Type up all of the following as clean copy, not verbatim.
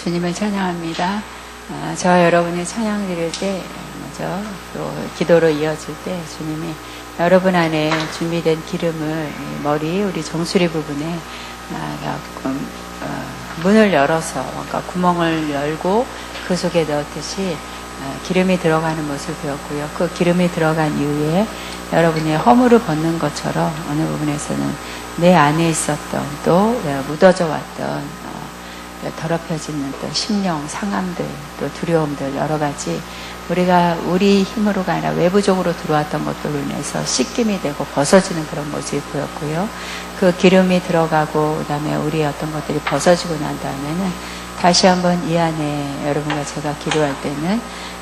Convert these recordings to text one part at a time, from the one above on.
주님을 찬양합니다. 저와 여러분이 찬양 드릴 때 먼저 또 기도로 이어질 때 주님이 여러분 안에 준비된 기름을 머리 우리 정수리 부분에 문을 열어서 그러니까 구멍을 열고 그 속에 넣었듯이 기름이 들어가는 모습을 배웠고요. 그 기름이 들어간 이후에 여러분의 허물을 벗는 것처럼 어느 부분에서는 내 안에 있었던 또 묻어져 왔던 더럽혀지는 또 심령, 상함들, 또 두려움들 여러 가지 우리가 우리 힘으로가 아니라 외부적으로 들어왔던 것들로 인해서 씻김이 되고 벗어지는 그런 모습이 보였고요. 그 기름이 들어가고 그다음에 우리의 어떤 것들이 벗어지고 난 다음에는 다시 한번 이 안에 여러분과 제가 기도할 때는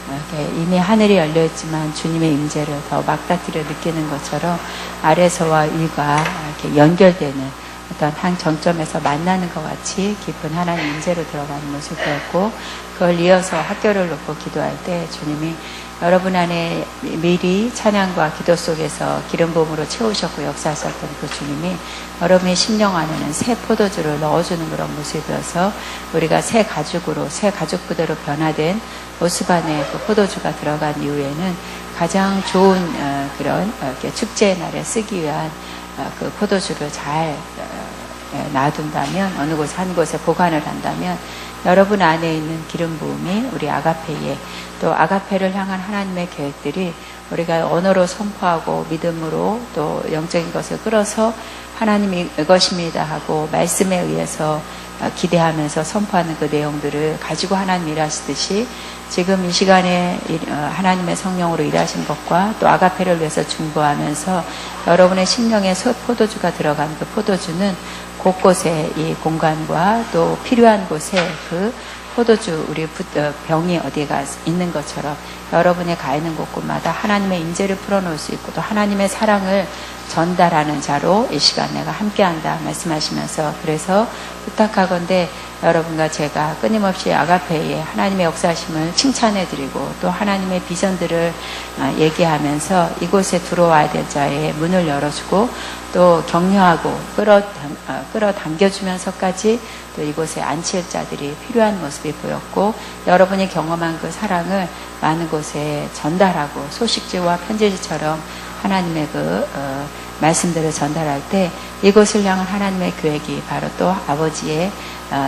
이렇게 이미 하늘이 열려있지만 주님의 임재를 더 막다트려 느끼는 것처럼 아래서와 위가 이렇게 연결되는 어떤 한 정점에서 만나는 것 같이 깊은 하나님 임재로 들어가는 모습이었고 그걸 이어서 학교를 놓고 기도할 때 주님이 여러분 안에 미리 찬양과 기도 속에서 기름 부음으로 채우셨고 역사하셨던 그 주님이 여러분의 심령 안에는 새 포도주를 넣어주는 그런 모습이어서 우리가 새 가죽으로 새 가죽 부대로 변화된 모습 안에 그 포도주가 들어간 이후에는 가장 좋은 그런 축제의 날에 쓰기 위한 그 포도주를 잘 놔둔다면 어느 곳에 한 곳에 보관을 한다면 여러분 안에 있는 기름 부음이 우리 아가페에 또 아가페를 향한 하나님의 계획들이 우리가 언어로 선포하고 믿음으로 또 영적인 것을 끌어서 하나님이 이것입니다 하고 말씀에 의해서 기대하면서 선포하는 그 내용들을 가지고 하나님 일하시듯이 지금 이 시간에 하나님의 성령으로 일하신 것과 또 아가페를 위해서 중보하면서 여러분의 심령에 포도주가 들어간 그 포도주는 곳곳에 이 공간과 또 필요한 곳에 그 포도주 우리 병이 어디가 있는 것처럼 여러분이 가 있는 곳곳마다 하나님의 임재를 풀어놓을 수 있고 또 하나님의 사랑을 전달하는 자로 이 시간 내가 함께한다 말씀하시면서 그래서 부탁하건대 여러분과 제가 끊임없이 아가페에 하나님의 역사심을 칭찬해드리고 또 하나님의 비전들을 얘기하면서 이곳에 들어와야 될 자의 문을 열어주고 또 격려하고 끌어당겨주면서까지 또 이곳에 앉힐 자들이 필요한 모습이 보였고 여러분이 경험한 그 사랑을 많은 곳에 전달하고 소식지와 편지지처럼 하나님의 말씀들을 전달할 때 이곳을 향한 하나님의 계획이 바로 또 아버지의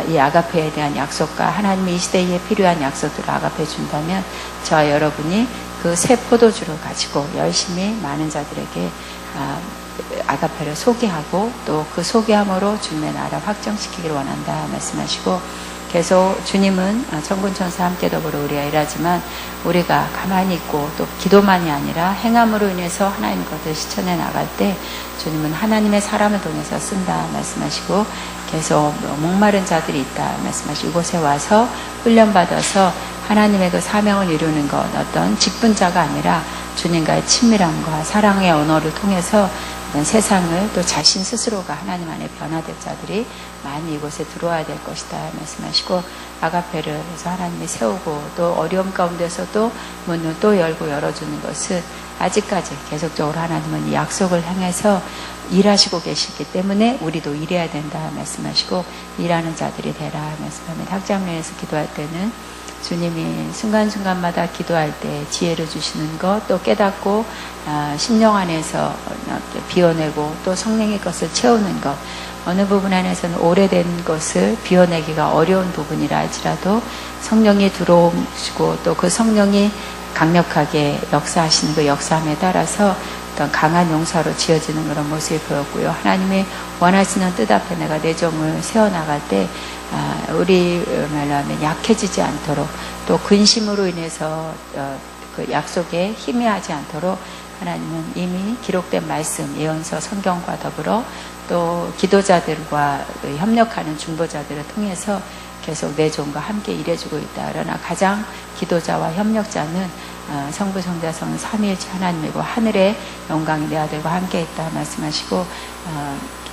이 아가페에 대한 약속과 하나님의 이 시대에 필요한 약속들을 아가페 준다면 저와 여러분이 그 새 포도주를 가지고 열심히 많은 자들에게 아가페를 소개하고 또 그 소개함으로 주님의 나라 확정시키기를 원한다 말씀하시고 계속 주님은 천군천사 함께 더불어 우리가 일하지만 우리가 가만히 있고 또 기도만이 아니라 행함으로 인해서 하나님 것을 실천해 나갈 때 주님은 하나님의 사람을 통해서 쓴다 말씀하시고 계속 목마른 자들이 있다 말씀하시고 이곳에 와서 훈련받아서 하나님의 그 사명을 이루는 것 어떤 직분자가 아니라 주님과의 친밀함과 사랑의 언어를 통해서 세상을 또 자신 스스로가 하나님 안에 변화될 자들이 많이 이곳에 들어와야 될 것이다 말씀하시고 아가페를 해서 하나님이 세우고 또 어려움 가운데서도 문을 또 열고 열어주는 것은 아직까지 계속적으로 하나님은 이 약속을 향해서 일하시고 계시기 때문에 우리도 일해야 된다 말씀하시고 일하는 자들이 되라 말씀합니다. 학장면에서 기도할 때는 주님이 순간순간마다 기도할 때 지혜를 주시는 것, 또 깨닫고 심령 안에서 비워내고 또 성령의 것을 채우는 것, 어느 부분 안에서는 오래된 것을 비워내기가 어려운 부분이라 할지라도 성령이 들어오시고 또 그 성령이 강력하게 역사하시는 그 역사함에 따라서 어떤 강한 용사로 지어지는 그런 모습이 보였고요. 하나님이 원하시는 뜻 앞에 내가 내 종을 세워나갈 때 우리 말로 하면 약해지지 않도록 또 근심으로 인해서 그 약속에 희미하지 않도록 하나님은 이미 기록된 말씀, 예언서, 성경과 더불어 또 기도자들과 협력하는 중보자들을 통해서 계속 내 종과 함께 일해주고 있다. 그러나 가장 기도자와 협력자는 성부, 성자, 성령 삼위일체 하나님이고 하늘의 영광이 내 아들과 함께 있다 말씀하시고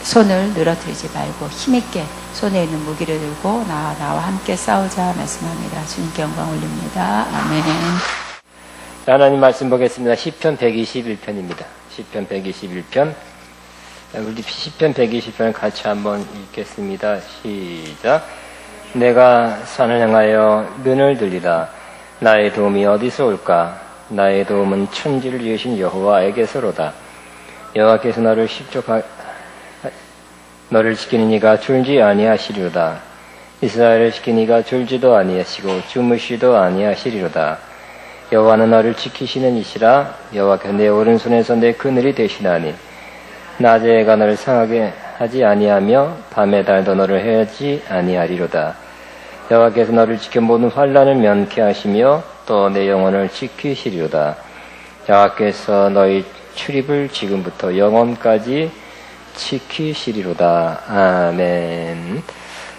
손을 늘어뜨리지 말고 힘있게 손에 있는 무기를 들고 나와 함께 싸우자 말씀합니다. 주님께 영광 올립니다. 아멘. 하나님 말씀 보겠습니다. 시편 121편입니다. 시편 121편. 우리 시편 120편 같이 한번 읽겠습니다. 시작. 내가 산을 향하여 눈을 들리라. 나의 도움이 어디서 올까? 나의 도움은 천지를 지으신 여호와에게서로다. 여호와께서 너를 지키는 이가 졸지 아니하시리로다. 이스라엘을 지키는 이가 졸지도 아니하시고 주무시도 아니하시리로다. 여호와는 너를 지키시는 이시라. 여호와께서 내 오른손에서 내 그늘이 되시나니 낮에 해가 너를 상하게 하지 아니하며 밤에 달도 너를 해하지 아니하리로다. 여호와께서 너를 지켜 모든 환난을 면케 하시며 또 내 영혼을 지키시리로다. 여호와께서 너희 출입을 지금부터 영원까지 지키시리로다. 아멘.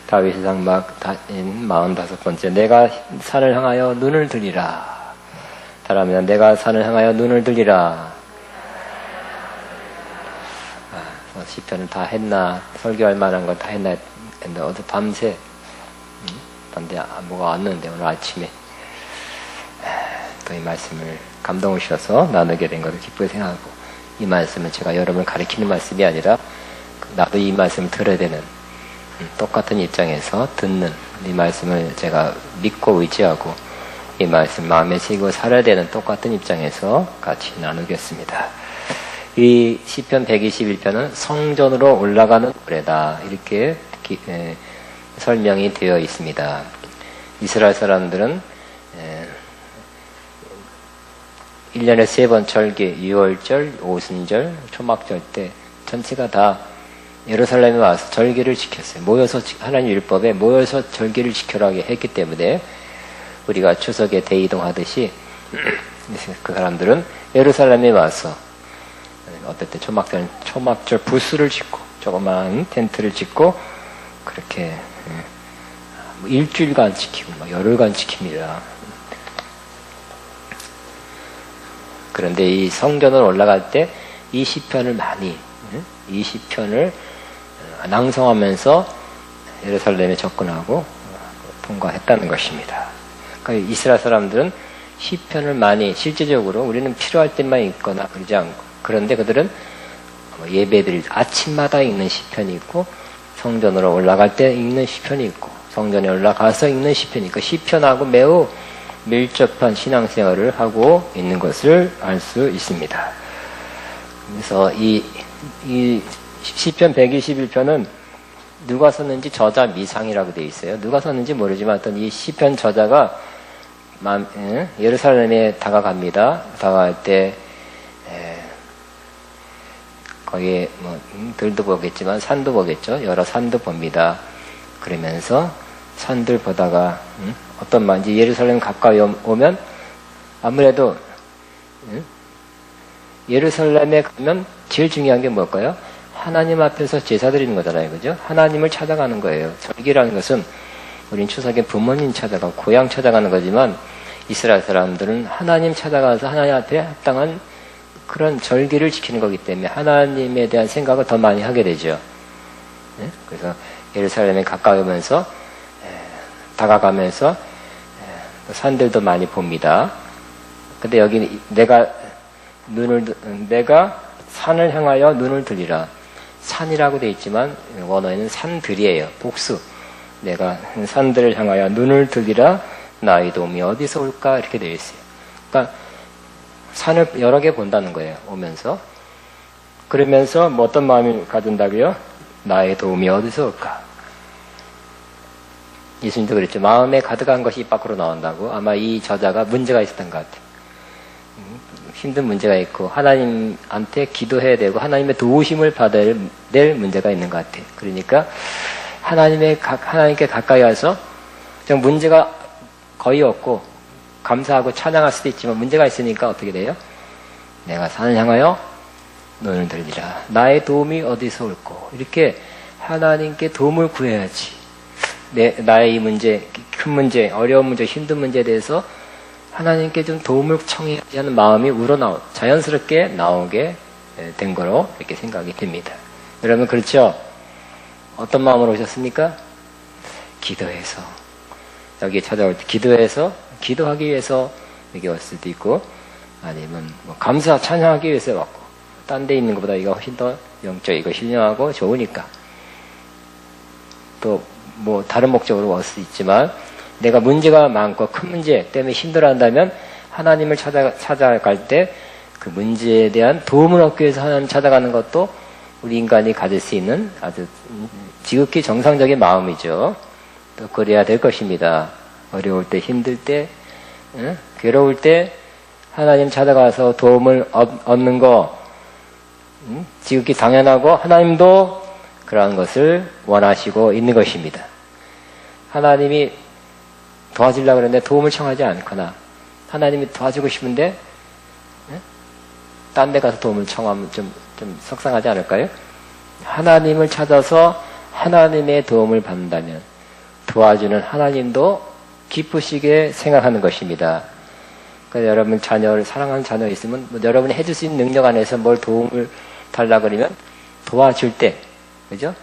다윗의 장막 45번째. 내가 산을 향하여 눈을 들리라. 다릅니다. 내가 산을 향하여 눈을 들리라. 시편을 다 했나, 설교할 만한 걸 다 했나 했는데 어제 밤새 뭐가 왔는데 오늘 아침에 또 이 말씀을 감동을 주셔서 나누게 된 것을 기쁘게 생각하고, 이 말씀은 제가 여러분을 가르치는 말씀이 아니라 나도 이 말씀을 들어야 되는, 똑같은 입장에서 듣는 이 말씀을 제가 믿고 의지하고 이 말씀 마음에 새기고 살아야 되는 똑같은 입장에서 같이 나누겠습니다. 이 시편 121편은 성전으로 올라가는 노래다, 이렇게 설명이 되어 있습니다. 이스라엘 사람들은 1년에 3번 절기, 유월절, 오순절, 초막절 때 전체가 다 예루살렘에 와서 절기를 지켰어요. 모여서, 하나님 율법에 모여서 절기를 지켜라 했기 때문에 우리가 추석에 대이동하듯이 그 사람들은 예루살렘에 와서 어떨 때 초막절 부스를 짓고 조그마한 텐트를 짓고 그렇게 일주일간 지키고 열흘간 지킵니다. 그런데 이 성전을 올라갈 때 이 시편을 이 시편을 낭송하면서 예루살렘에 접근하고 통과했다는 것입니다. 그러니까 이스라엘 사람들은 시편을 많이, 실제적으로 우리는 필요할 때만 읽거나 그러지 않고, 그런데 그들은 예배드릴 아침마다 읽는 시편이 있고 성전으로 올라갈 때 읽는 시편이 있고 성전에 올라가서 읽는 시편이 있고, 시편하고 매우 밀접한 신앙생활을 하고 있는 것을 알 수 있습니다. 그래서 이 시편 121편은 누가 썼는지 저자 미상이라고 되어 있어요. 누가 썼는지 모르지만 어떤 이 시편 저자가 예루살렘에 다가갑니다. 다가갈 때 거기에 들도 보겠지만 산도 보겠죠. 여러 산도 봅니다. 그러면서 산들 보다가 어떤 말인지, 예루살렘 가까이 오면 아무래도 예루살렘에 가면 제일 중요한 게 뭘까요? 하나님 앞에서 제사 드리는 거잖아요. 그죠? 하나님을 찾아가는 거예요. 절기라는 것은 우린 추석에 부모님 찾아가고 고향 찾아가는 거지만 이스라엘 사람들은 하나님 찾아가서 하나님 앞에 합당한 그런 절기를 지키는 거기 때문에 하나님에 대한 생각을 더 많이 하게 되죠. 그래서 예루살렘에 가까이 오면서 다가가면서 산들도 많이 봅니다. 근데 여기 내가 산을 향하여 눈을 들리라. 산이라고 되어 있지만 원어에는 산들이에요. 복수. 내가 산들을 향하여 눈을 들리라. 나의 도움이 어디서 올까? 이렇게 되어 있어요. 그러니까 산을 여러 개 본다는 거예요. 오면서. 그러면서 어떤 마음이 가든다고요? 나의 도움이 어디서 올까? 예수님도 그랬죠. 마음에 가득한 것이 입 밖으로 나온다고. 아마 이 저자가 문제가 있었던 것 같아요. 힘든 문제가 있고 하나님한테 기도해야 되고 하나님의 도우심을 받아야 될 문제가 있는 것 같아요. 그러니까 하나님께 가까이 와서 좀 문제가 거의 없고 감사하고 찬양할 수도 있지만 문제가 있으니까 어떻게 돼요? 내가 산을 향하여 눈을 들리라. 나의 도움이 어디서 올꼬? 이렇게 하나님께 도움을 구해야지. 나의 이 문제, 큰 문제, 어려운 문제, 힘든 문제에 대해서 하나님께 좀 도움을 청해야지 하는 마음이 자연스럽게 나오게 된 거로 이렇게 생각이 됩니다. 여러분 그렇죠? 어떤 마음으로 오셨습니까? 기도해서. 여기 찾아올 때 기도하기 위해서 여기 올 수도 있고, 아니면 감사, 찬양하기 위해서 왔고, 딴 데 있는 것보다 이거 훨씬 더 영적이고 신령하고 좋으니까. 또 뭐 다른 목적으로 올 수 있지만 내가 문제가 많고 큰 문제 때문에 힘들어한다면 하나님을 찾아갈 때 그 문제에 대한 도움을 얻기 위해서 하나님 찾아가는 것도 우리 인간이 가질 수 있는 아주 지극히 정상적인 마음이죠. 또 그래야 될 것입니다. 어려울 때, 힘들 때, 괴로울 때 하나님 찾아가서 도움을 얻는 거 지극히 당연하고 하나님도 그러한 것을 원하시고 있는 것입니다. 하나님이 도와주려고 그러는데 도움을 청하지 않거나 하나님이 도와주고 싶은데 딴 데 가서 도움을 청하면 좀 속상하지 않을까요? 하나님을 찾아서 하나님의 도움을 받는다면 도와주는 하나님도 기쁘시게 생각하는 것입니다. 그러니까 여러분 자녀를 사랑하는 자녀 있으면 뭐 여러분이 해줄 수 있는 능력 안에서 뭘 도움을 달라 그러면 도와줄 때, 그죠?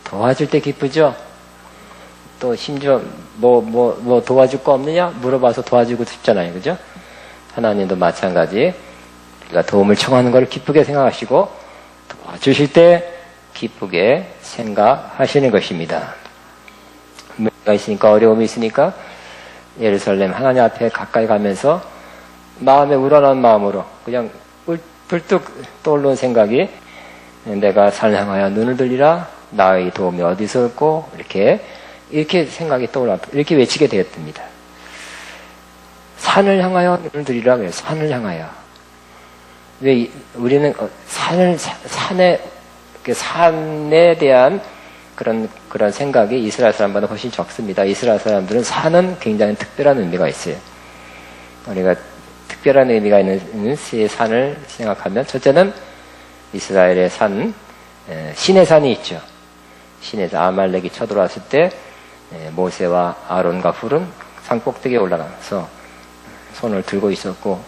도와줄 때 기쁘죠? 또 심지어 뭐 도와줄 거 없느냐 물어봐서 도와주고 싶잖아요, 그죠? 하나님도 마찬가지. 우리가 도움을 청하는 걸 기쁘게 생각하시고 도와주실 때 기쁘게 생각하시는 것입니다. 문제가 있으니까 어려움이 있으니까 예루살렘 하나님 앞에 가까이 가면서 마음에 우러난 마음으로 그냥 불뚝 떠오르는 생각이 내가 산을 향하여 눈을 들리라 나의 도움이 어디서 올고 이렇게 생각이 떠올랐다. 이렇게 외치게 되었답니다. 산을 향하여 눈을 들리라 그래요. 산을 향하여. 왜 우리는 산에 대한 그런 생각이 이스라엘 사람보다 훨씬 적습니다. 이스라엘 사람들은 산은 굉장히 특별한 의미가 있어요. 우리가 특별한 의미가 있는 세 산을 생각하면 첫째는 이스라엘의 산, 신의 산이 있죠. 신의 산, 아말렉이 쳐들어왔을 때 모세와 아론과 훌은 산 꼭대기에 올라가서 손을 들고 있었고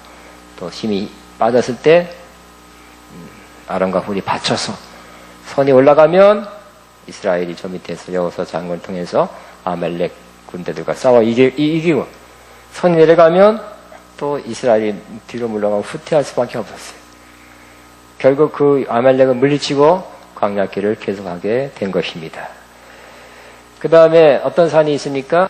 또 힘이 빠졌을 때 아론과 훌이 받쳐서 손이 올라가면 이스라엘이 저 밑에서 여호수아 장군을 통해서 아말렉 군대들과 싸워 이기고 손이 내려가면 또 이스라엘이 뒤로 물러가고 후퇴할 수밖에 없었어요. 결국 그 아말렉을 물리치고 광야길을 계속하게 된 것입니다. 그 다음에 어떤 산이 있습니까?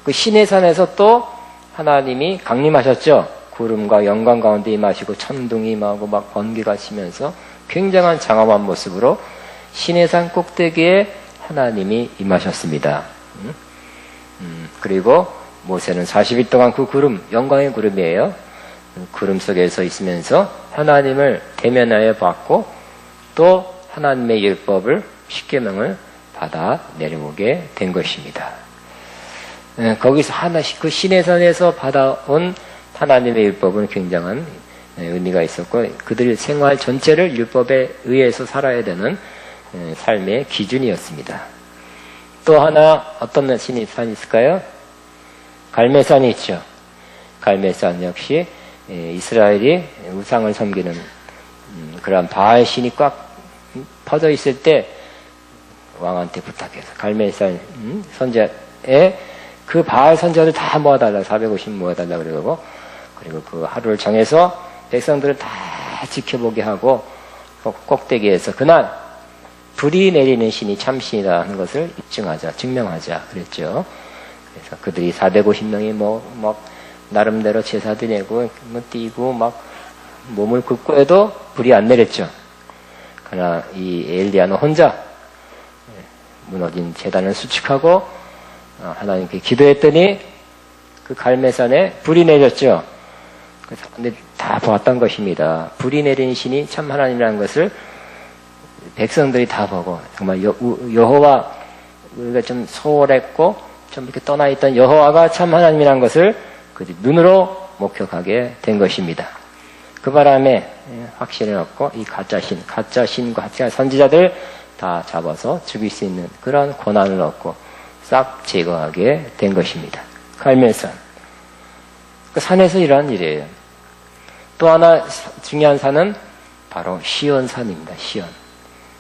그 신의 산에서 또 하나님이 강림하셨죠. 구름과 영광 가운데 임하시고 천둥이 임하고 막 번개가 치면서 굉장한 장엄한 모습으로 신의 산 꼭대기에 하나님이 임하셨습니다. 그리고 모세는 40일 동안 그 구름, 영광의 구름이에요. 구름 속에서 있으면서 하나님을 대면하여 봤고 또 하나님의 율법을 십계명을 받아 내려오게 된 것입니다. 거기서 그 신의 산에서 받아온 하나님의 율법은 굉장한 의미가 있었고 그들의 생활 전체를 율법에 의해서 살아야 되는 삶의 기준이었습니다. 또 하나 어떤 산이 있을까요? 갈멜산이 있죠. 갈멜산 역시 이스라엘이 우상을 섬기는 그러한 바알 신이 꽉 퍼져 있을 때 왕한테 부탁해서 갈멜산 선지자에 그 바알 선지자들 다 모아달라 450 모아달라 그러고 그리고 그 하루를 정해서 백성들을 다 지켜보게 하고 꼭대기에서 그날 불이 내리는 신이 참신이다 하는 것을 입증하자, 증명하자 그랬죠. 그래서 그들이 450명이 막 나름대로 제사 드리고 뛰고 막 몸을 굽고 해도 불이 안 내렸죠. 그러나 이 엘리야는 혼자 무너진 제단을 수축하고 하나님께 기도했더니 그 갈멜산에 불이 내렸죠. 그래서 다 보았던 것입니다. 불이 내린 신이 참 하나님이라는 것을 백성들이 다 보고 정말 여호와 우리가 좀 소홀했고 좀 이렇게 떠나 있던 여호와가 참 하나님이라는 것을 그 눈으로 목격하게 된 것입니다. 그 바람에 확신을 얻고 이 가짜 신과 가짜 선지자들 다 잡아서 죽일 수 있는 그런 권한을 얻고 싹 제거하게 된 것입니다. 갈멜산. 그 산에서 일어난 일이에요. 또 하나 중요한 산은 바로 시온산입니다. 시온.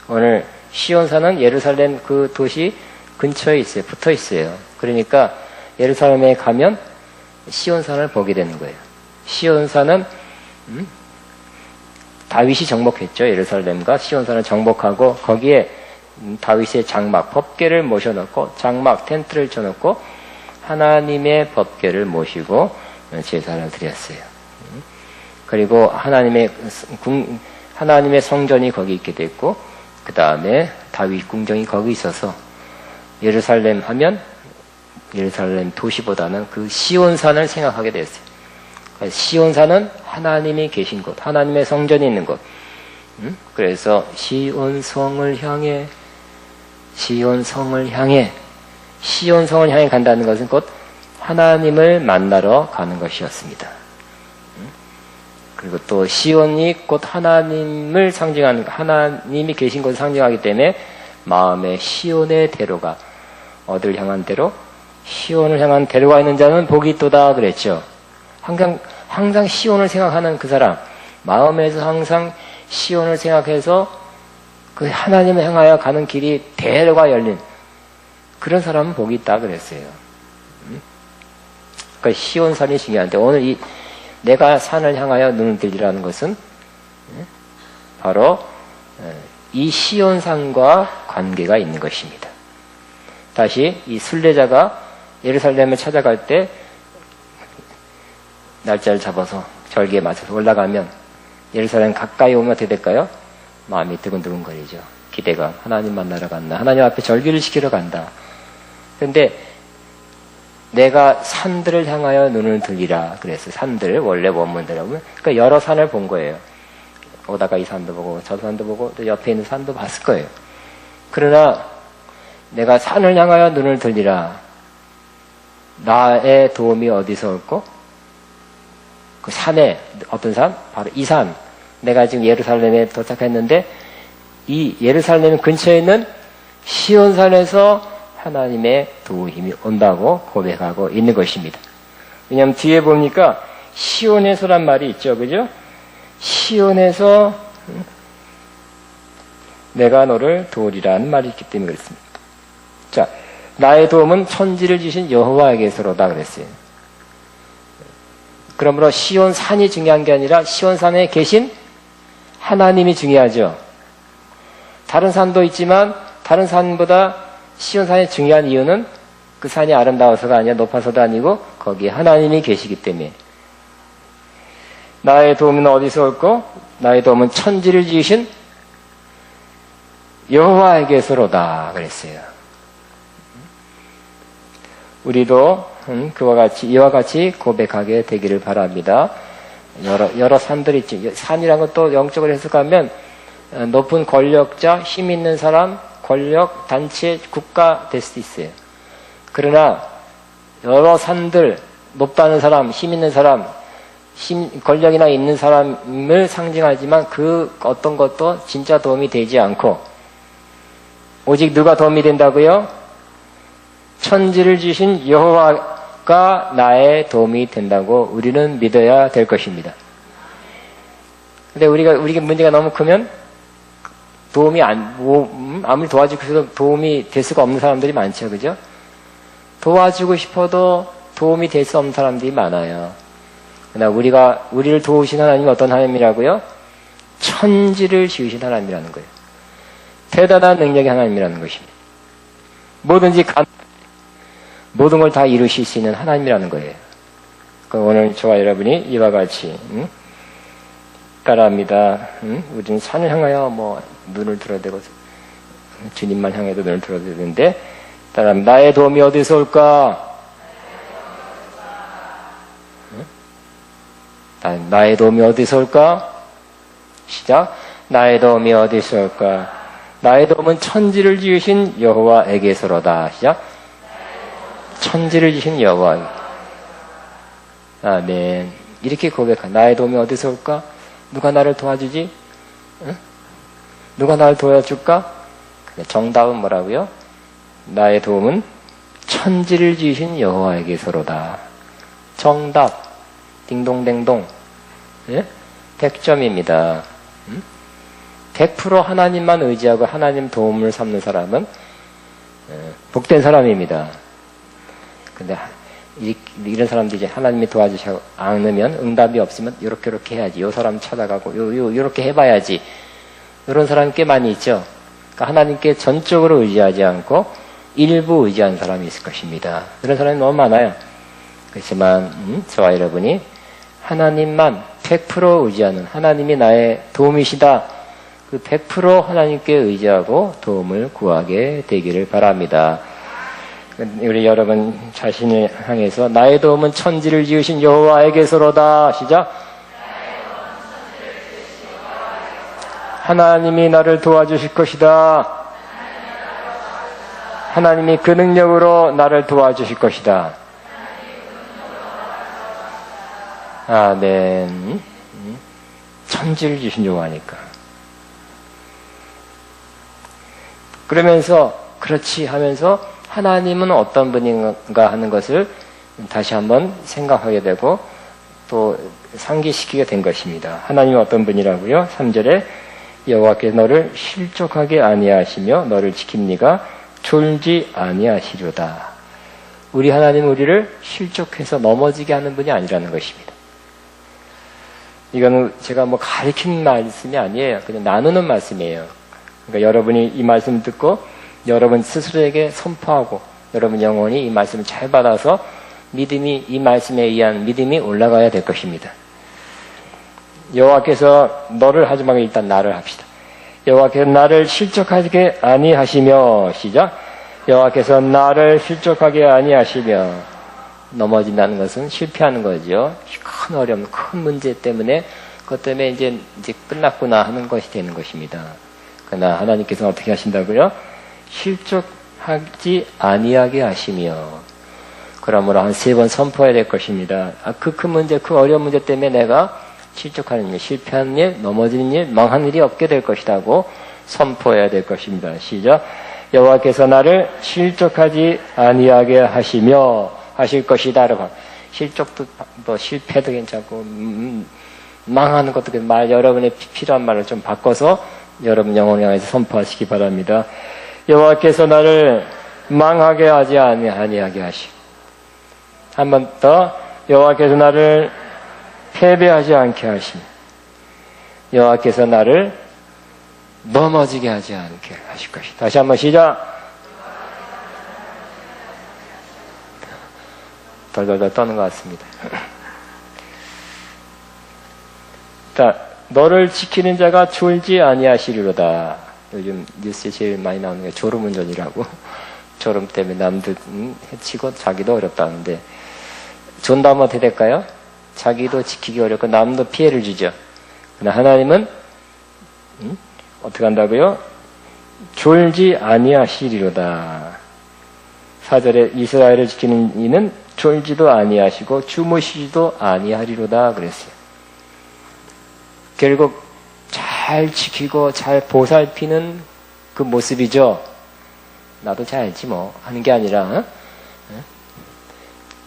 오늘 시온산은 예루살렘 그 도시 근처에 있어요. 붙어 있어요. 그러니까 예루살렘에 가면 시온산을 보게 되는 거예요. 시온산은 다윗이 정복했죠. 예루살렘과 시온산을 정복하고 거기에 다윗의 장막, 법궤를 모셔놓고 장막, 텐트를 쳐놓고 하나님의 법궤를 모시고 제사를 드렸어요. 그리고 하나님의 성전이 거기 있게 됐고, 그 다음에 다윗 궁정이 거기 있어서 예루살렘 하면 예루살렘 도시보다는 그 시온산을 생각하게 됐어요. 시온산은 하나님이 계신 곳, 하나님의 성전이 있는 곳. 그래서 시온성을 향해 간다는 것은 곧 하나님을 만나러 가는 것이었습니다. 그리고 또 시온이 곧 하나님을 상징하는, 하나님이 계신 곳을 상징하기 때문에 마음의 시온의 대로가, 어디를 향한 대로? 시온을 향한 대로가 있는 자는 복이 있도다 그랬죠. 항상 시온을 생각하는 그 사람, 마음에서 항상 시온을 생각해서 그 하나님을 향하여 가는 길이 대로가 열린 그런 사람은 복이 있다 그랬어요. 그러니까 시온산이 중요한데, 오늘 내가 산을 향하여 눈을 들리라는 것은 바로 이 시온산과 관계가 있는 것입니다. 다시 이 순례자가 예루살렘을 찾아갈 때 날짜를 잡아서 절기에 맞춰서 올라가면 예루살렘 가까이 오면 어떻게 될까요? 마음이 두근두근거리죠. 기대감. 하나님 만나러 간다. 하나님 앞에 절기를 지키러 간다. 그런데 내가 산들을 향하여 눈을 들리라 그랬어요. 산들, 원래 원문대로 보면. 그러니까 여러 산을 본 거예요. 오다가 이 산도 보고 저 산도 보고 또 옆에 있는 산도 봤을 거예요. 그러나 내가 산을 향하여 눈을 들리라. 나의 도움이 어디서 올고? 그 산에, 어떤 산? 바로 이 산. 내가 지금 예루살렘에 도착했는데 이 예루살렘 근처에 있는 시온산에서 하나님의 도움이 온다고 고백하고 있는 것입니다. 왜냐하면 뒤에 보니까 시온에서란 말이 있죠. 그죠? 시온에서 내가 너를 도우리라는 말이 있기 때문에 그렇습니다. 자, 나의 도움은 천지를 지신 여호와에게서로다 그랬어요. 그러므로 시온산이 중요한 게 아니라 시온산에 계신 하나님이 중요하죠. 다른 산도 있지만 다른 산보다 시온산이 중요한 이유는 그 산이 아름다워서가 아니라 높아서도 아니고 거기에 하나님이 계시기 때문에. 나의 도움은 어디서 올고? 나의 도움은 천지를 지으신 여호와에게서로다 그랬어요. 우리도 이와 같이 고백하게 되기를 바랍니다. 여러 산들이 있죠. 산이란 것도 영적으로 해석하면 높은 권력자, 힘 있는 사람, 권력, 단체, 국가 될 수도 있어요. 그러나 여러 산들, 높다는 사람, 힘 있는 사람, 권력이나 있는 사람을 상징하지만 그 어떤 것도 진짜 도움이 되지 않고 오직 누가 도움이 된다고요? 천지를 지신 여호와가 나의 도움이 된다고 우리는 믿어야 될 것입니다. 근데 우리가 문제가 너무 크면 아무리 도와주고 싶어도 도움이 될 수가 없는 사람들이 많죠. 그죠? 도와주고 싶어도 도움이 될 수 없는 사람들이 많아요. 그러나 우리를 도우신 하나님이 어떤 하나님이라고요? 천지를 지으신 하나님이라는 거예요. 대단한 능력의 하나님이라는 것입니다. 뭐든지 모든 걸 다 이루실 수 있는 하나님이라는 거예요. 오늘 저와 여러분이 이와 같이 따라합니다. 우리는 산을 향하여 눈을 들어야 되고 주님만 향해도 눈을 들어야 되는데 따라합니다. 나의 도움이 어디서 올까? 나의 도움이 어디서 올까? 시작. 나의 도움이 어디서 올까? 나의 도움은 천지를 지으신 여호와에게서로다. 시작. 천지를 지으신 여호와. 아멘. 이렇게 고백한 나의 도움이 어디서 올까? 누가 나를 도와주지? 응? 누가 나를 도와줄까? 정답은 뭐라고요? 나의 도움은 천지를 지으신 여호와에게서로다. 정답. 딩동댕동. 예? 100점입니다. 100% 하나님만 의지하고 하나님 도움을 삼는 사람은 복된 사람입니다. 근데 이런 사람들이 이제 하나님이 도와주지 않으면 응답이 없으면 이렇게 해야지. 요 사람 찾아가고 요렇게 해봐야지. 이런 사람이 꽤 많이 있죠. 그러니까 그러니까 하나님께 전적으로 의지하지 않고 일부 의지하는 사람이 있을 것입니다. 그런 사람이 너무 많아요. 그렇지만 저와 여러분이 하나님만 100% 의지하는, 하나님이 나의 도움이시다, 그 100% 하나님께 의지하고 도움을 구하게 되기를 바랍니다. 우리 여러분 자신을 향해서 나의 도움은 천지를 지으신 여호와에게서로다. 시작. 하나님이 나를 도와주실 것이다. 하나님이 그 능력으로 나를 도와주실 것이다. 아멘. 천지를 지으신 여호와니까. 그러면서 그렇지 하면서 하나님은 어떤 분인가 하는 것을 다시 한번 생각하게 되고 또 상기시키게 된 것입니다. 하나님은 어떤 분이라고요? 3절에 여호와께서 너를 실족하게 아니하시며 너를 지킵니가 졸지 아니하시려다. 우리 하나님은 우리를 실족해서 넘어지게 하는 분이 아니라는 것입니다. 이거는 제가 뭐 가르치는 말씀이 아니에요. 그냥 나누는 말씀이에요. 그러니까 여러분이 이 말씀 듣고 여러분 스스로에게 선포하고 여러분 영혼이 이 말씀을 잘 받아서 믿음이, 이 말씀에 의한 믿음이 올라가야 될 것입니다. 여호와께서 너를 하지 말고 일단 나를 합시다. 여호와께서 나를 실족하게 아니하시며, 시작. 여호와께서 나를 실족하게 아니하시며. 넘어진다는 것은 실패하는 거죠. 큰 어려움, 큰 문제 때문에 그것 때문에 이제 끝났구나 하는 것이 되는 것입니다. 그러나 하나님께서 어떻게 하신다고요? 실족하지 아니하게 하시며. 그러므로 한 3번 선포해야 될 것입니다. 그 큰 문제, 그 어려운 문제 때문에 내가 실족하는 일, 실패하는 일, 넘어지는 일, 망한 일이 없게 될 것이라고 선포해야 될 것입니다. 시작. 여호와께서 나를 실족하지 아니하게 하시며 하실 것이다. 실족도 뭐 실패도 괜찮고 망하는 것도 말 여러분의 필요한 말을 좀 바꿔서 여러분 영혼을 향해서 선포하시기 바랍니다. 여호와께서 나를 망하게 하지 아니하게 하시고 한 번 더 여호와께서 나를 패배하지 않게 하시며 여호와께서 나를 넘어지게 하지 않게 하실 것이다. 다시 한번 시작. 덜덜덜 떠는 것 같습니다. 자, 너를 지키는 자가 졸지 아니하시리로다. 요즘 뉴스에 제일 많이 나오는 게 졸음운전이라고. 졸음 때문에 남들 해치고 자기도 어렵다는데 존다면 어떻게 될까요? 자기도 지키기 어렵고 남도 피해를 주죠. 그러나 하나님은 어떻게 한다고요? 졸지 아니하시리로다. 4절에 이스라엘을 지키는 이는 졸지도 아니하시고 주무시지도 아니하리로다 그랬어요. 결국 잘 지키고 잘 보살피는 그 모습이죠. 나도 잘 알지 뭐 하는 게 아니라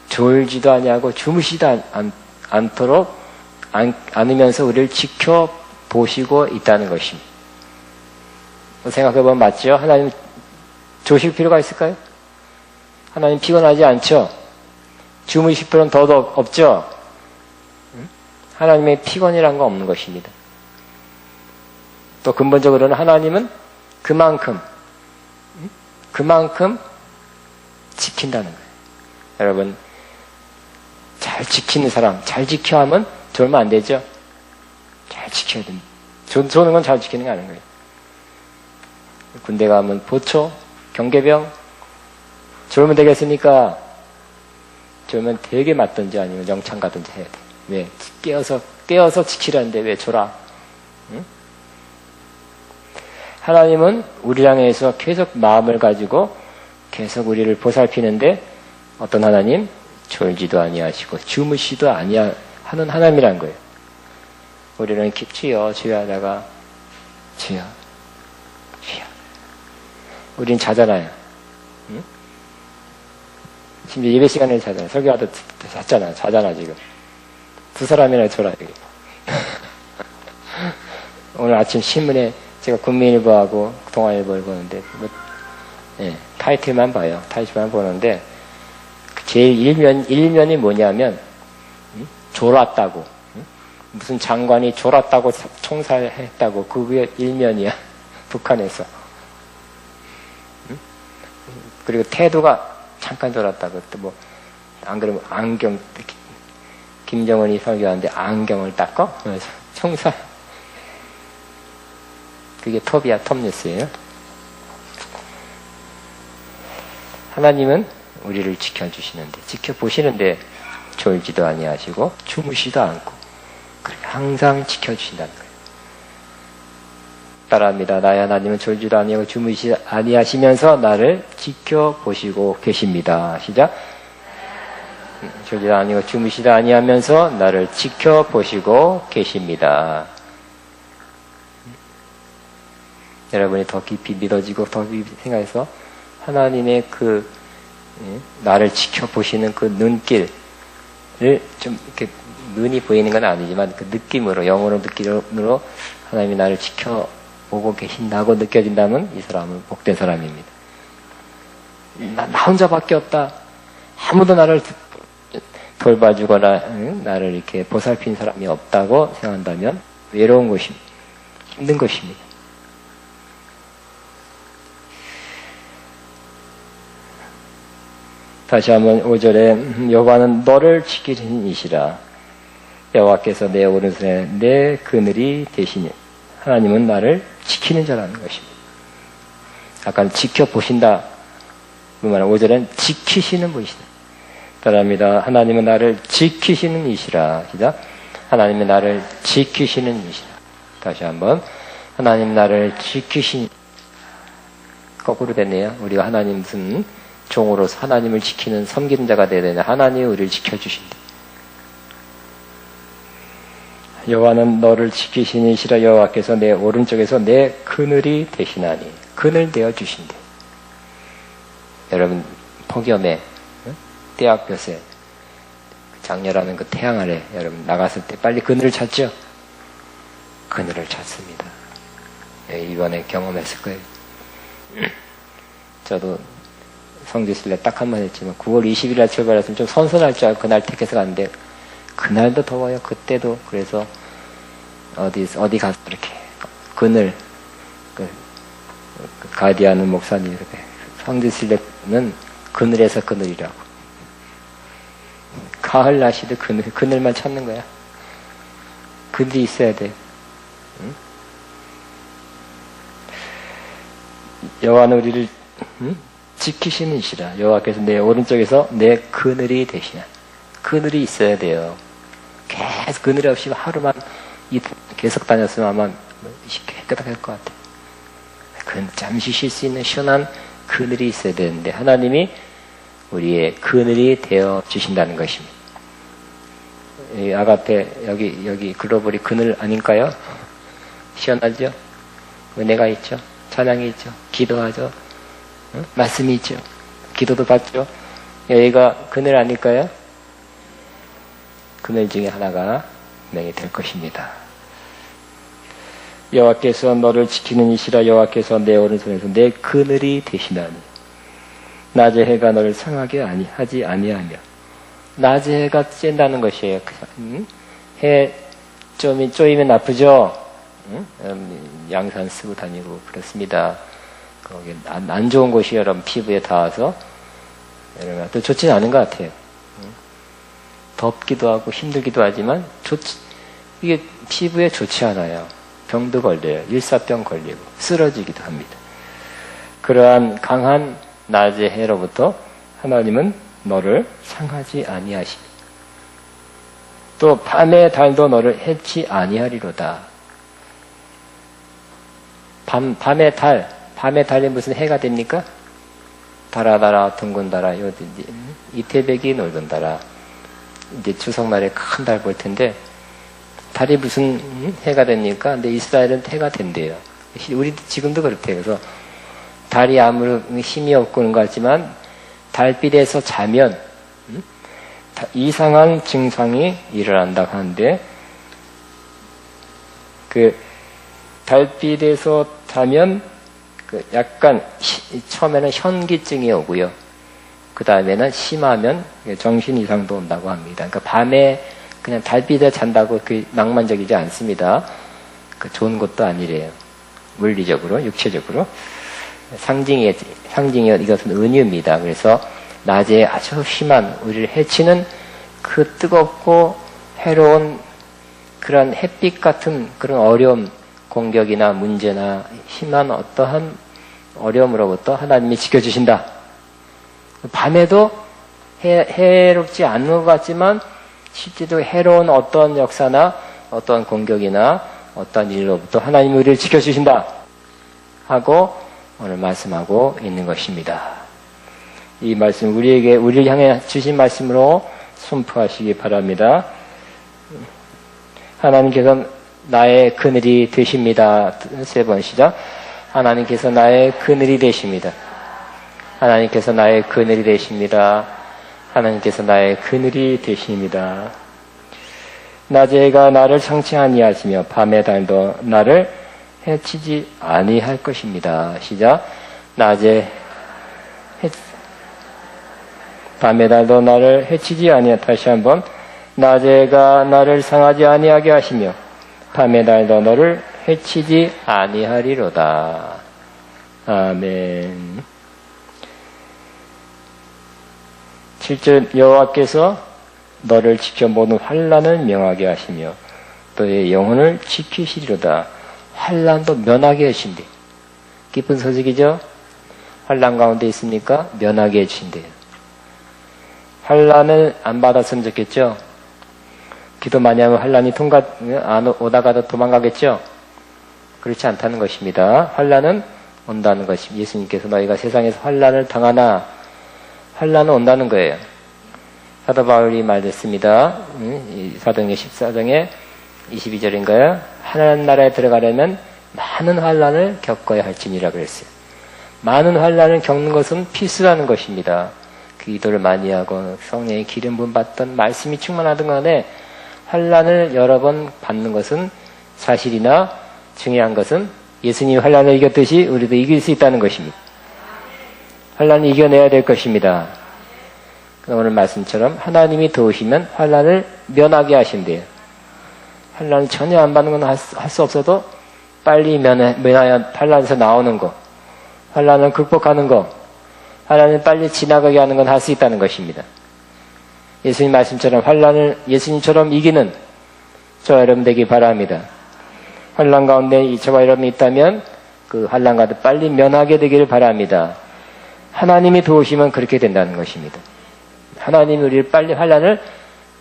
졸지도 아니하고 주무시지도 않도록 않으면서 우리를 지켜보시고 있다는 것입니다. 생각해보면 맞죠? 하나님 조실 필요가 있을까요? 하나님 피곤하지 않죠? 주무실 필요는 더더욱 없죠? 하나님의 피곤이란 거 없는 것입니다. 또 근본적으로는 하나님은 그만큼 지킨다는 거예요. 여러분 잘 지키는 사람, 잘 지켜 하면 졸면 안 되죠? 잘 지켜야 됩니다. 조는 건 잘 지키는 게 아닌 거예요. 군대 가면 보초, 경계병, 졸면 되겠습니까? 졸면 되게 맞든지 아니면 영창 가든지 해야 돼. 왜? 깨어서 지키라는데 왜 졸아? 응? 하나님은 우리를 향해서 계속 마음을 가지고 계속 우리를 보살피는데 어떤 하나님? 졸지도 아니하시고 주무시도 아니하는 하나님이란 거예요. 우리는 주여 하다가 주여 우린 자잖아요. 응? 심지어 예배 시간에 자잖아요. 설교하다 자잖아 지금. 두 사람이나 졸아요. 오늘 아침 신문에 제가 국민일보하고 동아일보를 보는데 타이틀만 봐요. 타이틀만 보는데 제일 일면이 뭐냐면 졸았다고 무슨 장관이 졸았다고 총살했다고 그게 일면이야. 북한에서 그리고 태도가 잠깐 졸았다고. 또 뭐, 안 그러면 안경, 김정은이 설교하는데 안경을 닦어? 그래서 청사. 그게 톱이야, 톱뉴스예요. 하나님은 우리를 지켜주시는데, 지켜보시는데 졸지도 아니하시고 주무시도 않고 항상 지켜주신다는 거예요. 따라합니다. 나의 하나님은 졸지도 아니하고 주무시지 아니하시면서 나를 지켜보시고 계십니다. 시작. 졸지도 아니고 주무시도 아니하면서 나를 지켜보시고 계십니다. 여러분이 더 깊이 믿어지고 더 깊이 생각해서 하나님의 그 나를 지켜보시는 그 눈길을 좀 이렇게 눈이 보이는 건 아니지만 그 느낌으로, 영어로 느낌으로 하나님이 나를 지켜보고 계신다고 느껴진다면 이 사람은 복된 사람입니다. 나 혼자밖에 없다. 아무도 나를 돌봐주거나 나를 이렇게 보살핀 사람이 없다고 생각한다면 외로운 것입니다. 힘든 것입니다. 다시 한번 5절에 여호와는 너를 지키시는 이시라. 여호와께서 내 오른손에 내 그늘이 되시니 하나님은 나를 지키는 자라는 것입니다. 아까 지켜보신다. 그 말은 5절엔 지키시는 분이시다. 따라합니다. 하나님은 나를 지키시는 이시라. 시작. 하나님은 나를 지키시는 이시라. 다시 한번 하나님 나를 지키신 거꾸로 됐네요. 우리가 하나님 무슨 종으로서 하나님을 지키는 섬기는 자가 되어야 되나. 하나님이 우리를 지켜주신다. 여호와는 너를 지키시니시라. 여호와께서 내 오른쪽에서 내 그늘이 되시나니. 그늘 되어주신대. 여러분 폭염에 떼약볕에 장렬하는 그 태양 아래 여러분 나갔을 때 빨리 그늘을 찾죠? 그늘을 찾습니다. 이번에 경험했을 거예요. 저도 성지순례 딱 한 번 했지만 9월 20일 날 출발했으면 좀 선선할 줄 알고 그날 택해서 갔는데 그날도 더워요. 그때도. 그래서 어디 가서 이렇게 그늘 그 가디아는 목사님 이렇게 성지순례는 그늘에서 그늘이라고. 가을 날씨도 그늘만 찾는 거야. 그늘이 있어야 돼. 응? 여호와는 우리를 지키시는 이시라. 여호와께서 내 오른쪽에서 내 그늘이 되시나. 그늘이 있어야 돼요. 계속 그늘이 없이 하루만 계속 다녔으면 아마 깨끗할 것 같아. 잠시 쉴 수 있는 시원한 그늘이 있어야 되는데 하나님이 우리의 그늘이 되어 주신다는 것입니다. 이 아가페 여기 글로벌이 그늘 아닌가요? 시원하죠? 은혜가 있죠? 찬양이 있죠? 기도하죠? 응? 말씀이 있죠? 기도도 받죠? 여기가 그늘 아닐까요? 그늘 중에 하나가 분명히 될 것입니다. 여호와께서 너를 지키는 이시라. 여호와께서 내 오른손에서 내 그늘이 되시나니 낮의 해가 너를 상하게 하지 아니하며. 낮의 해가 쬐다는 것이에요. 해 쪼이면 나쁘죠? 양산 쓰고 다니고 그렇습니다. 거기 안 좋은 곳이 여러분 피부에 닿아서 여러분 또 좋지는 않은 것 같아요. 덥기도 하고 힘들기도 하지만 이게 피부에 좋지 않아요. 병도 걸려요. 일사병 걸리고 쓰러지기도 합니다. 그러한 강한 낮의 해로부터 하나님은 너를 상하지 아니하시니 또 밤의 달도 너를 해치 아니하리로다. 밤의 달이 무슨 해가 됩니까? 달아달아 둥근 달아 이태백이 놀던 달아. 이제 추석날에 큰 달 볼 텐데 달이 무슨 해가 됩니까? 근데 이스라엘은 해가 된대요. 우리 지금도 그렇대요. 그래서 달이 아무런 힘이 없고 그런 것 같지만 달빛에서 자면 이상한 증상이 일어난다고 하는데 그 달빛에서 자면 그 약간 처음에는 현기증이 오고요. 그 다음에는 심하면 정신 이상도 온다고 합니다. 그러니까 밤에 그냥 달빛에 잔다고 그 낭만적이지 않습니다. 그 좋은 것도 아니래요. 물리적으로, 육체적으로. 상징이요. 이것은 은유입니다. 그래서 낮에 아주 심한 우리를 해치는 그 뜨겁고 해로운 그런 햇빛 같은 그런 어려움, 공격이나 문제나 심한 어떠한 어려움으로부터 하나님이 지켜주신다. 밤에도 해롭지 않는 것 같지만 실제로 해로운 어떤 역사나 어떤 공격이나 어떤 일로부터 하나님이 우리를 지켜주신다 하고 오늘 말씀하고 있는 것입니다. 이 말씀 우리를 향해 주신 말씀으로 선포하시기 바랍니다. 하나님께서 나의 그늘이 되십니다. 3번 시작. 하나님께서 나의 그늘이 되십니다. 하나님께서 나의 그늘이 되십니다. 하나님께서 나의 그늘이 되십니다. 낮에가 나를 상치 아니하시며 밤의 달도 나를 해치지 아니할 것입니다. 시작. 밤의 달도 나를 해치지 아니하. 다시 한번. 낮에가 나를 상하지 아니하게 하시며 밤의 달도 너를 해치지 아니하리로다. 아멘. 7절 여호와께서 너를 지켜 모든 환난을 명하게 하시며 너의 영혼을 지키시리로다. 환난도 면하게 하신대. 기쁜 소식이죠? 환난 가운데 있습니까? 면하게 해주신대요. 환난을 안 받았으면 좋겠죠? 기도 많이 하면 환난이 안 오다가도 도망가겠죠? 그렇지 않다는 것입니다. 환난은 온다는 것입니다. 예수님께서 너희가 세상에서 환난을 당하나 환난은 온다는 거예요. 사도 바울이 말했습니다. 사도행전 14장에 22절인가요? 하나님 나라에 들어가려면 많은 환난을 겪어야 할지니라 그랬어요. 많은 환난을 겪는 것은 필수라는 것입니다. 기도를 많이 하고 성령의 기름 부음 받던 말씀이 충만하던 간에 환난을 여러 번 받는 것은 사실이나 중요한 것은 예수님이 환난을 이겼듯이 우리도 이길 수 있다는 것입니다. 환난을 이겨내야 될 것입니다. 오늘 말씀처럼 하나님이 도우시면 환난을 면하게 하신대요. 환난을 전혀 안 받는 건 할 수 없어도 빨리 면하여 환난에서 나오는 거, 환난을 극복하는 거, 환난을 빨리 지나가게 하는 건 할 수 있다는 것입니다. 예수님 말씀처럼 환난을 예수님처럼 이기는 저와 여러분 되기 바랍니다. 환난 가운데 저와 여러분이 있다면 그 환난과도 빨리 면하게 되기를 바랍니다. 하나님이 도우시면 그렇게 된다는 것입니다. 하나님이 우리를 빨리 환난을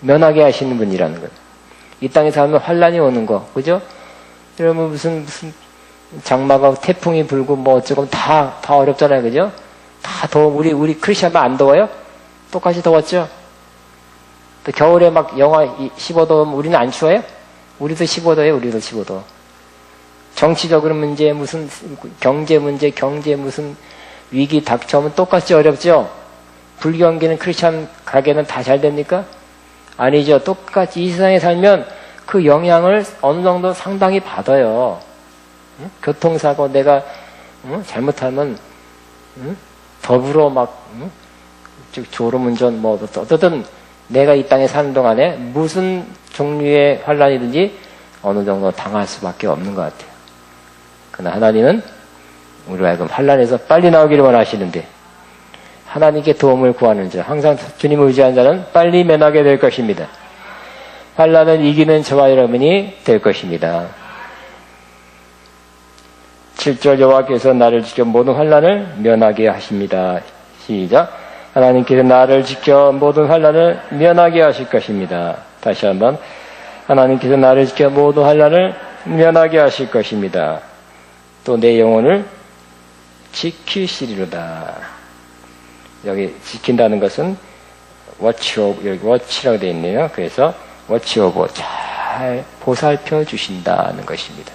면하게 하시는 분이라는 것. 이 땅에 살면 환난이 오는 거, 그죠? 여러분 무슨 장마가 태풍이 불고 뭐 어쩌고 다 어렵잖아요, 그죠? 다 더워. 우리 크리스천만 안 더워요? 똑같이 더웠죠? 또 겨울에 막 영하 15도면 우리는 안 추워요? 우리도 15도예요, 우리도 15도. 정치적으로 문제, 무슨 경제 문제, 무슨 위기 닥쳐오면 똑같이 어렵죠? 불경기는 크리스천 가게는 다 잘 됩니까? 아니죠. 똑같이 이 세상에 살면 그 영향을 어느 정도 상당히 받아요. 응? 교통사고 내가 잘못하면 더불어 막 졸음운전 뭐 어쨌든 내가 이 땅에 사는 동안에 무슨 종류의 환난이든지 어느 정도 당할 수밖에 없는 것 같아요. 그러나 하나님은 우리가 하여금 환난에서 빨리 나오기를 원하시는데 하나님께 도움을 구하는 자, 항상 주님을 의지하는 자는 빨리 면하게 될 것입니다. 환난을 이기는 저와 여러분이 될 것입니다. 7절 여호와께서 나를 지켜 모든 환난을 면하게 하십니다. 시작. 하나님께서 나를 지켜 모든 환난을 면하게 하실 것입니다. 다시 한번. 하나님께서 나를 지켜 모든 환난을 면하게 하실 것입니다. 또 내 영혼을 지키시리로다. 여기 지킨다는 것은 watch over, 여기 watch라고 되어 있네요. 그래서 watch over, 잘 보살펴 주신다는 것입니다.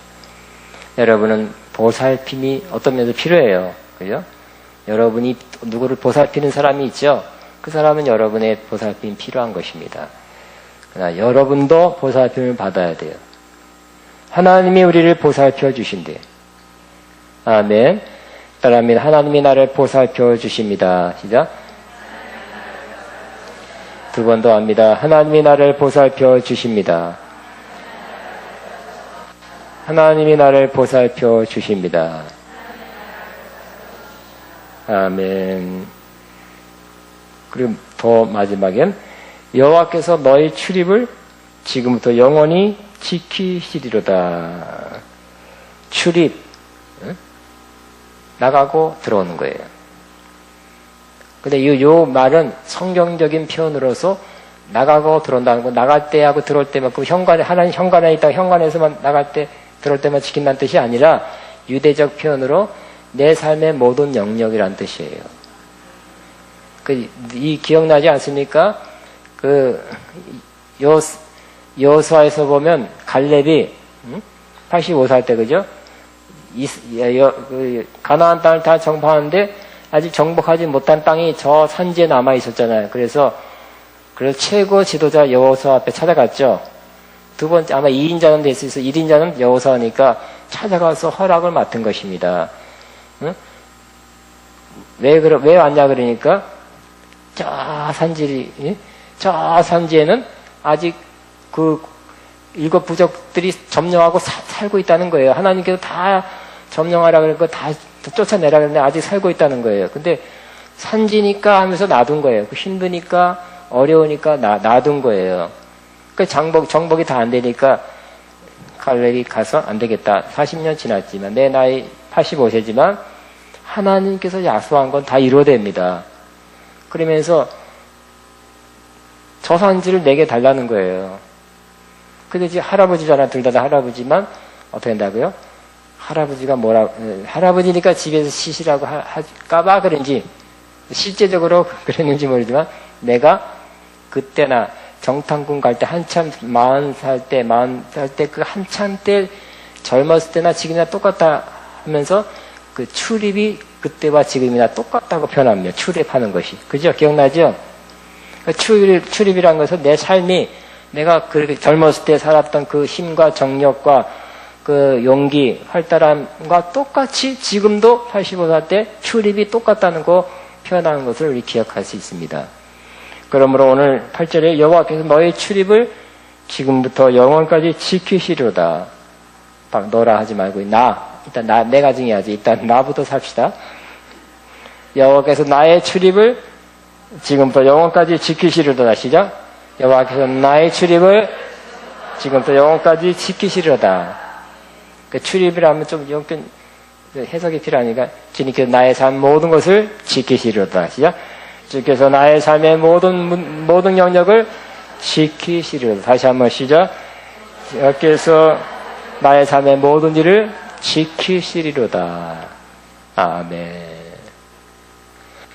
여러분은 보살핌이 어떤 면에서 필요해요. 그죠? 여러분이 누구를 보살피는 사람이 있죠? 그 사람은 여러분의 보살핌이 필요한 것입니다. 그러나 여러분도 보살핌을 받아야 돼요. 하나님이 우리를 보살펴 주신대요. 아멘. 따라합니다. 하나님이 나를 보살펴 주십니다. 시작. 두 번 더 합니다. 하나님이 나를 보살펴 주십니다. 하나님이 나를 보살펴 주십니다. 아멘. 그리고 더 마지막엔 여호와께서 너희 출입을 지금부터 영원히 지키시리로다. 출입, 나가고 들어오는 거예요. 근데 요 말은 성경적인 표현으로서 나가고 들어온다는 거, 나갈 때하고 들어올 때만, 그 현관에, 하나님 현관에 있다가 현관에서만 나갈 때, 들어올 때만 지킨다는 뜻이 아니라 유대적 표현으로 내 삶의 모든 영역이라는 뜻이에요. 이 기억나지 않습니까? 여호수아에서 보면 갈렙이 85살 때, 그죠? 가나안 땅을 다 정복하는데 아직 정복하지 못한 땅이 저 산지에 남아 있었잖아요. 그래서 최고 지도자 여호수아 앞에 찾아갔죠. 두 번째, 아마 2인자는 될 수 있어. 1인자는 여호수아니까 찾아가서 허락을 맡은 것입니다. 응? 왜 왔냐 그러니까 저 산지에는 아직 그 7 부족들이 점령하고 살고 있다는 거예요. 하나님께서 다 점령하라 그러고 다 쫓아내라 그랬는데 아직 살고 있다는 거예요. 근데 산지니까 하면서 놔둔 거예요. 힘드니까 어려우니까 놔둔 거예요. 그 정복이 다 안 되니까 갈렙이 가서 안 되겠다. 40년 지났지만 내 나이 85세지만 하나님께서 약속한 건 다 이루어됩니다. 그러면서 저 산지를 내게 달라는 거예요. 근데 이제 할아버지잖아. 둘 다 할아버지만 어떻게 한다고요? 할아버지가 할아버지니까 집에서 쉬시라고 할까봐 그런지 실제적으로 그랬는지 모르지만 내가 그때나 정탐군 갈 때 한참 40살 때 그 한참 때 젊었을 때나 지금이나 똑같다 하면서 그 출입이 그때와 지금이나 똑같다고 표현합니다. 출입하는 것이. 그죠? 기억나죠? 출입이란 것은 내 삶이 내가 그렇게 젊었을 때 살았던 그 힘과 정력과 그 용기, 활달함과 똑같이 지금도 85살 때 출입이 똑같다는 거 표현하는 것을 우리 기억할 수 있습니다. 그러므로 오늘 8절에 여호와께서 너의 출입을 지금부터 영원까지 지키시리로다. 막 너라 하지 말고 일단 내가 정해야지. 일단 나부터 삽시다. 여호와께서 나의 출입을 지금부터 영원까지 지키시리로다. 시작. 여호와께서 나의 출입을 지금부터 영원까지 지키시리로다. 그 출입이라면 좀 영변 해석이 필요하니까 주님께서 나의 삶 모든 것을 지키시리로다. 시작. 주께서 나의 삶의 모든 영역을 지키시리로다. 다시 한번 시작. 주께서 나의 삶의 모든 일을 지키시리로다. 아멘.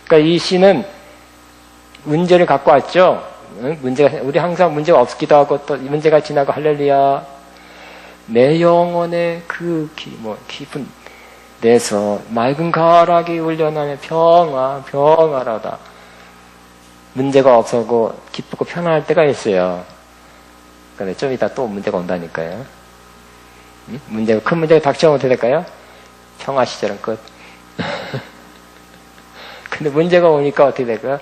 그러니까 이 시는 문제를 갖고 왔죠. 우리 항상 문제가 없기도 하고 또 문제가 지나고 할렐루야. 내 영혼의 그 깊은 데서 맑은 가락이 울려나며 평화라다. 문제가 없어고 기쁘고 편안할 때가 있어요. 근데 좀 이따 또 문제가 온다니까요. 큰 문제가 닥쳐오면 어떻게 될까요? 평화 시절은 끝. 근데 문제가 오니까 어떻게 될까요?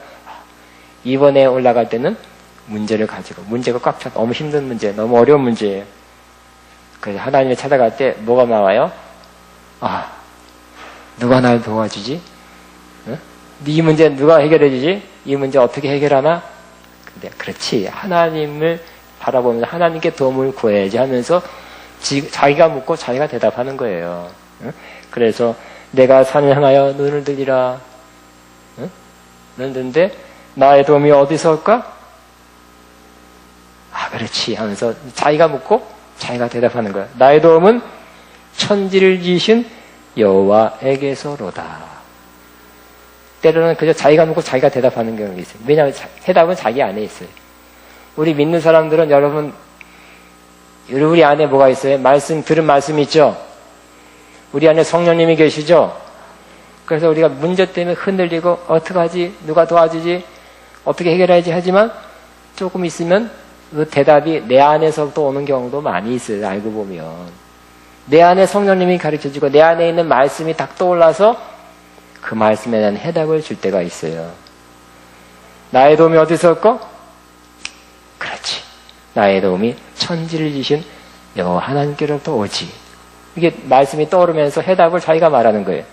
이번에 올라갈 때는 문제를 가지고, 문제가 꽉 차, 너무 힘든 문제, 너무 어려운 문제예요. 그래서 하나님을 찾아갈 때 뭐가 나와요? 누가 날 도와주지? 이 문제 누가 해결해주지? 이 문제 어떻게 해결하나? 근데 그렇지. 하나님을 바라보면서 하나님께 도움을 구해야지 하면서 자기가 묻고 자기가 대답하는 거예요. 그래서 내가 산을 향하여 눈을 들리라. 눈을 드는데 나의 도움이 어디서 올까? 그렇지 하면서 자기가 묻고 자기가 대답하는 거야. 나의 도움은 천지를 지으신 여호와에게서로다. 때로는 그저 자기가 묻고 자기가 대답하는 경우가 있어요. 왜냐하면 해답은 자기 안에 있어요. 우리 믿는 사람들은 여러분 우리 안에 뭐가 있어요? 들은 말씀 있죠? 우리 안에 성령님이 계시죠? 그래서 우리가 문제 때문에 흔들리고 어떡하지? 누가 도와주지? 어떻게 해결해야지? 하지만 조금 있으면 그 대답이 내 안에서부터 오는 경우도 많이 있어요. 알고 보면. 내 안에 성령님이 가르쳐주고 내 안에 있는 말씀이 딱 떠올라서 그 말씀에 대한 해답을 줄 때가 있어요. 나의 도움이 어디서 올까? 그렇지. 나의 도움이 천지를 지신 여호와 하나님께로부터 오지. 이게 말씀이 떠오르면서 해답을 자기가 말하는 거예요.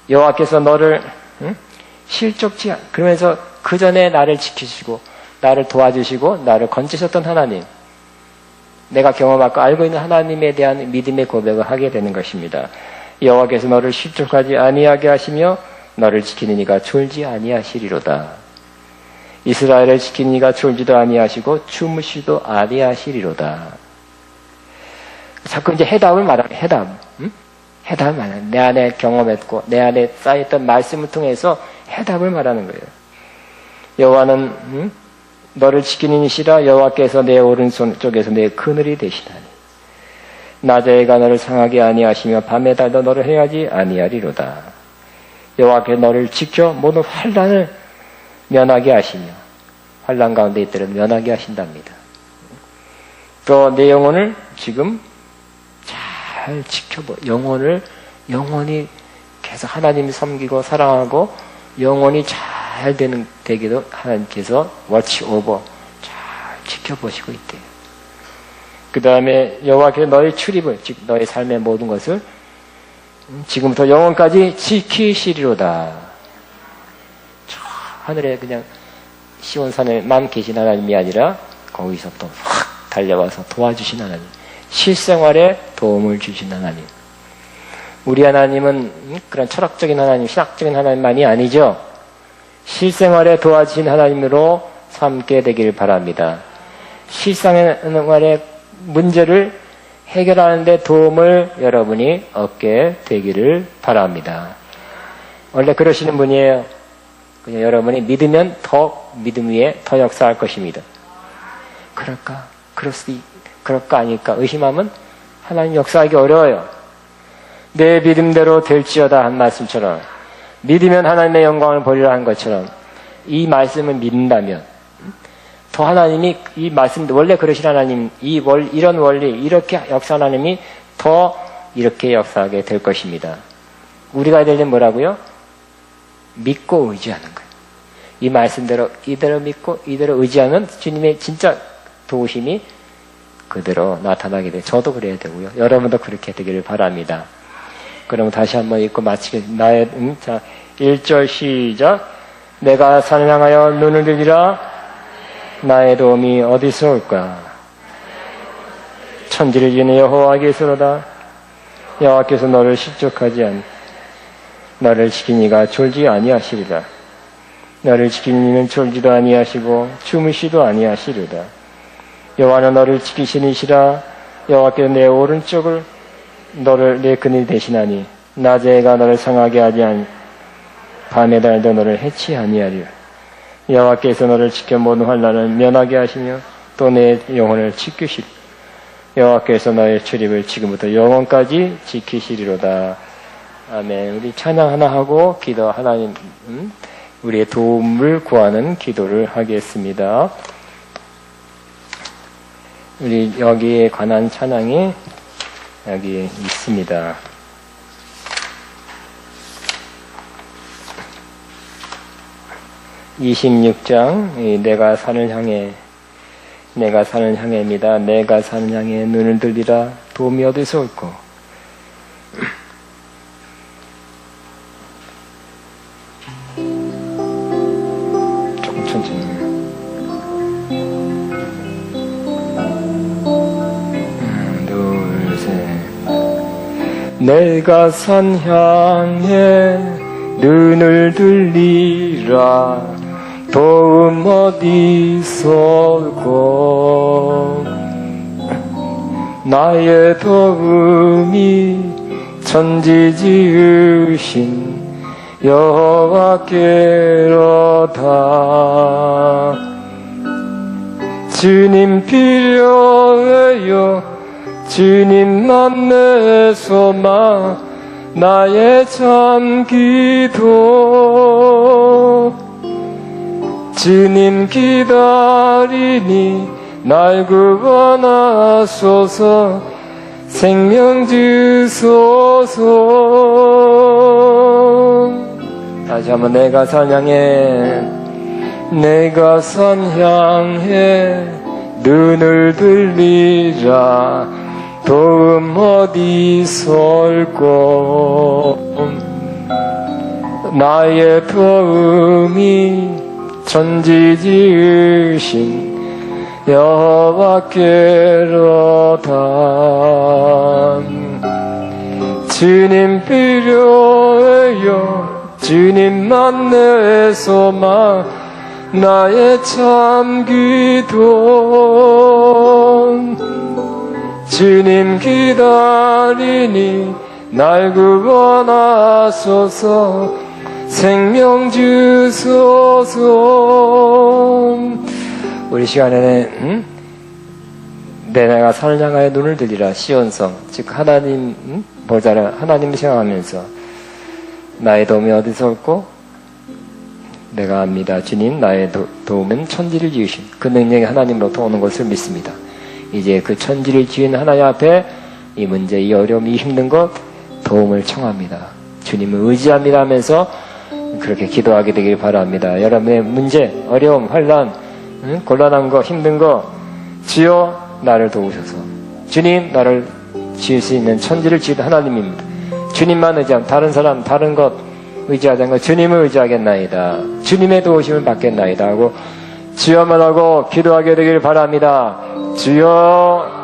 여호와께서 너를 실족지 그러면서 그 전에 나를 지키시고 나를 도와주시고 나를 건지셨던 하나님, 내가 경험하고 알고 있는 하나님에 대한 믿음의 고백을 하게 되는 것입니다. 여호와께서 너를 실족하지 아니하게 하시며 너를 지키는 이가 졸지 아니하시리로다. 이스라엘을 지키는 이가 졸지도 아니하시고 주무시도 아니하시리로다. 자꾸 이제 해답을 말하는 해답을 말하는, 내 안에 경험했고 내 안에 쌓였던 말씀을 통해서 해답을 말하는 거예요. 여호와는 너를 지키는 이시라. 여호와께서 내 오른쪽에서 내 그늘이 되시다니. 낮에 해가 너를 상하게 아니하시며 밤에 달도 너를 해하지 아니하리로다. 여호와께서 너를 지켜 모든 환난을 면하게 하시며 환난 가운데 있더라도 면하게 하신답니다. 또 내 영혼을 지금 잘 지켜보, 영혼이 계속 하나님을 섬기고 사랑하고 영혼이 잘 되기도 하나님께서 워치 오버 잘 지켜보시고 있대요. 그 다음에 여호와께서 너의 출입을, 즉 너의 삶의 모든 것을 지금부터 영원까지 지키시리로다. 저 하늘에 그냥 시온산에만 계신 하나님이 아니라 거기서 또 확 달려와서 도와주신 하나님, 실생활에 도움을 주신 하나님. 우리 하나님은 그런 철학적인 하나님, 신학적인 하나님만이 아니죠. 실생활에 도와주신 하나님으로 삼게 되기를 바랍니다. 실생활의 문제를 해결하는 데 도움을 여러분이 얻게 되기를 바랍니다. 원래 그러시는 분이에요. 그냥 여러분이 믿으면 더 믿음 위에 더 역사할 것입니다. 그럴까 아닐까 의심하면 하나님 역사하기 어려워요. 내 믿음대로 될지어다 한 말씀처럼, 믿으면 하나님의 영광을 보리라 한 것처럼 이 말씀을 믿는다면 더 하나님이 이 말씀, 원래 그러신 하나님, 이런 원리, 이렇게 역사하는 하나님이 더 이렇게 역사하게 될 것입니다. 우리가 해야 될 일은 뭐라고요? 믿고 의지하는 거예요. 이 말씀대로 이대로 믿고 이대로 의지하면 주님의 진짜 도우심이 그대로 나타나게 돼요. 저도 그래야 되고요. 여러분도 그렇게 되기를 바랍니다. 그럼 다시 한번 읽고 마치겠습니다. 자, 1절 시작. 내가 산을 향하여 눈을 들리라. 나의 도움이 어디서 올까? 천지를 지은 여호와께서로다. 여호와께서 너를 실족하지 않, 너를 지킨 이가 졸지 아니하시리라. 너를 지키는 이는 졸지도 아니하시고 주무시도 아니하시리라. 여호와는 너를 지키시니시라. 여호와께서 내 오른쪽을 너를 내 그늘이 되시나니 낮에 해가 너를 상하게 하지 아니 밤에 달도 너를 해치 아니하리라. 여호와께서 너를 지켜 모든 환난을 면하게 하시며 또 내 영혼을 지키시리. 여호와께서 너의 출입을 지금부터 영원까지 지키시리로다. 아멘. 우리 찬양 하나 하고 기도 하나님 우리의 도움을 구하는 기도를 하겠습니다. 우리 여기에 관한 찬양이 여기 있습니다. 26장 내가 산을 향해입니다. 내가 산을 향해 눈을 들리라. 도움이 어디서 올꼬? 조금 천천히. 둘, 셋. 내가 산 향해 눈을 들리라. 도움 어디서 올꼬? 나의 도움이 천지 지으신 여호와께로다. 주님 필요해요. 주님만 내 소망, 나의 참 기도. 주님 기다리니 날 구원하소서. 생명 주소서. 다시 한번 내가 산 향해 눈을 들리라. 도움 어디서 올꼬? 나의 도움이 천지 지으신 여호와께로다. 주님 필요해요. 주님만 내 소망, 나의 참 기도. 주님 기다리니 날 구원하소서. 생명 주소서. 우리 시간에는 내가 산을 향하여 눈을 들리라. 시온성, 즉 하나님 보자라. 하나님을 생각하면서 나의 도움이 어디서 올고? 내가 압니다. 주님, 나의 도움은 천지를 지으신 그 능력이 하나님으로부터 오는 것을 믿습니다. 이제 그 천지를 지은 하나님 앞에 이 문제, 이 어려움, 이 힘든 것 도움을 청합니다. 주님을 의지합니다 하면서 그렇게 기도하게 되길 바랍니다. 여러분의 문제, 어려움, 환난, 곤란한 거, 힘든 거, 주여 나를 도우셔서. 주님, 나를 지을 수 있는 천지를 지은 하나님입니다. 주님만 의지하면 다른 사람, 다른 것 의지하지 않고 주님을 의지하겠나이다. 주님의 도우심을 받겠나이다 하고 주여만 하고 기도하게 되길 바랍니다. 주여